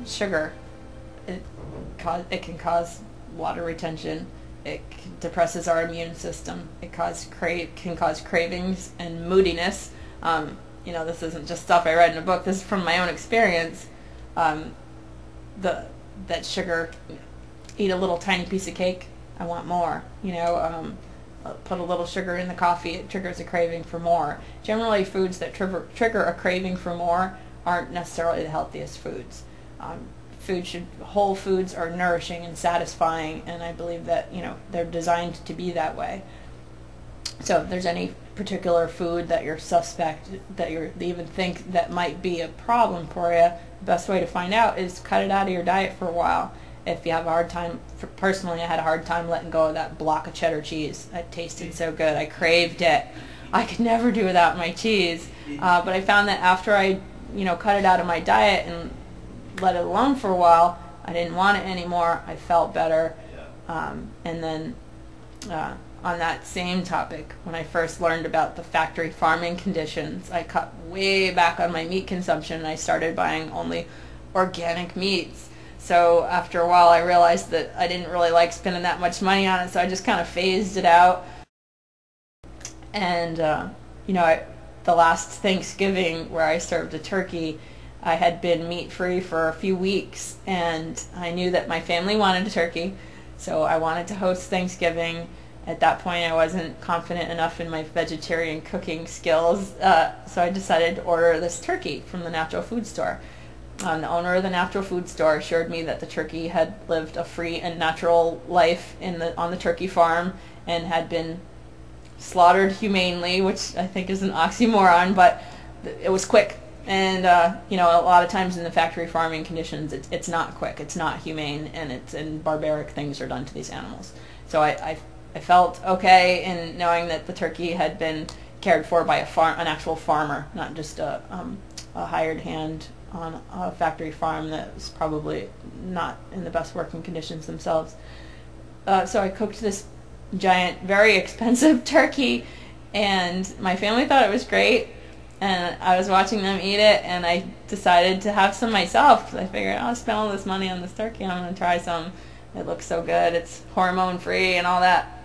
sugar. It can cause water retention. It depresses our immune system. It can cause cravings and moodiness. This isn't just stuff I read in a book. This is from my own experience. That sugar, eat a little tiny piece of cake, I want more. Put a little sugar in the coffee, it triggers a craving for more. Generally, foods that trigger a craving for more aren't necessarily the healthiest foods. Whole foods are nourishing and satisfying, and I believe that they're designed to be that way. So if there's any particular food that you're suspect, that you even think that might be a problem for you, the best way to find out is cut it out of your diet for a while. If you have a hard time, personally I had a hard time letting go of that block of cheddar cheese. It tasted so good. I craved it. I could never do without my cheese. But I found that after I cut it out of my diet and let it alone for a while, I didn't want it anymore. I felt better. And then on that same topic, when I first learned about the factory farming conditions, I cut way back on my meat consumption, and I started buying only organic meats. So after a while I realized that I didn't really like spending that much money on it, so I just kind of phased it out. And the last Thanksgiving, where I served a turkey, I had been meat-free for a few weeks, and I knew that my family wanted a turkey, so I wanted to host Thanksgiving. At that point, I wasn't confident enough in my vegetarian cooking skills, so I decided to order this turkey from the natural food store. The owner of the natural food store assured me that the turkey had lived a free and natural life on the turkey farm and had been slaughtered humanely, which I think is an oxymoron, but it was quick. And a lot of times in the factory farming conditions, it's not quick, it's not humane, and barbaric things are done to these animals. So I felt okay in knowing that the turkey had been cared for by an actual farmer, not just a hired hand on a factory farm that was probably not in the best working conditions themselves. So I cooked this giant, very expensive turkey, and my family thought it was great, and I was watching them eat it, and I decided to have some myself, because I figured I'll spend all this money on this turkey, I'm going to try some. It looks so good, it's hormone free and all that,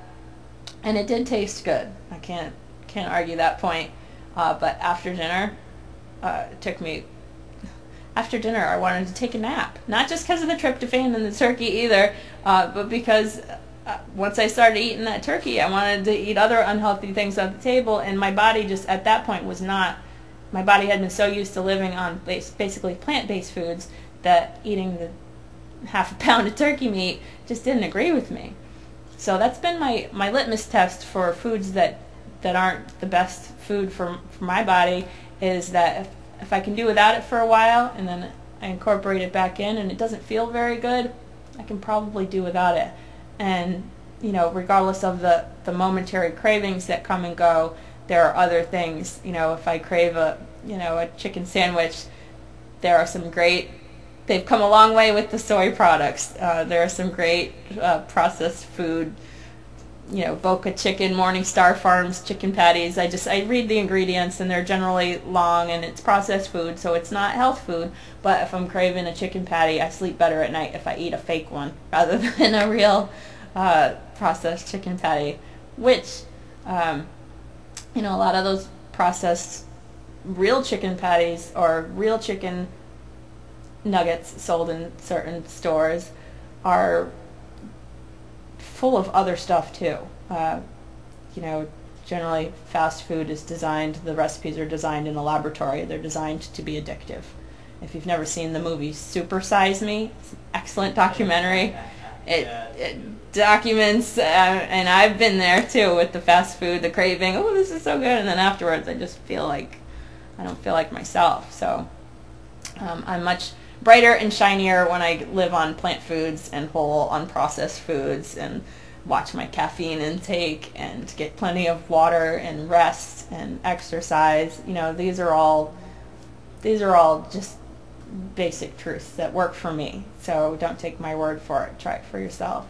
and it did taste good. I can't argue that point. But after dinner, after dinner I wanted to take a nap, not just because of the tryptophan in the turkey either, but because once I started eating that turkey, I wanted to eat other unhealthy things at the table, and my body just at that point was not, my body had been so used to living on basically plant-based foods that eating the half a pound of turkey meat just didn't agree with me. So that's been my litmus test for foods that aren't the best food for my body, is that if I can do without it for a while and then I incorporate it back in and it doesn't feel very good, I can probably do without it. And regardless of the momentary cravings that come and go, there are other things. If I crave a chicken sandwich, there are some great, they've come a long way with the soy products. There are some great processed food, Boca Chicken, Morningstar Farms chicken patties. I read the ingredients, and they're generally long, and it's processed food, so it's not health food. But if I'm craving a chicken patty, I sleep better at night if I eat a fake one rather than a real processed chicken patty, which a lot of those processed real chicken patties or real chicken nuggets sold in certain stores are full of other stuff too. Generally fast food is designed, the recipes are designed in a laboratory. They're designed to be addictive. If you've never seen the movie Super Size Me, it's an excellent documentary. It documents, and I've been there too with the fast food, the craving, oh, this is so good, and then afterwards I just feel like I don't feel like myself. So I'm much brighter and shinier when I live on plant foods and whole unprocessed foods, and watch my caffeine intake and get plenty of water and rest and exercise. These are all just basic truths that work for me. So don't take my word for it. Try it for yourself.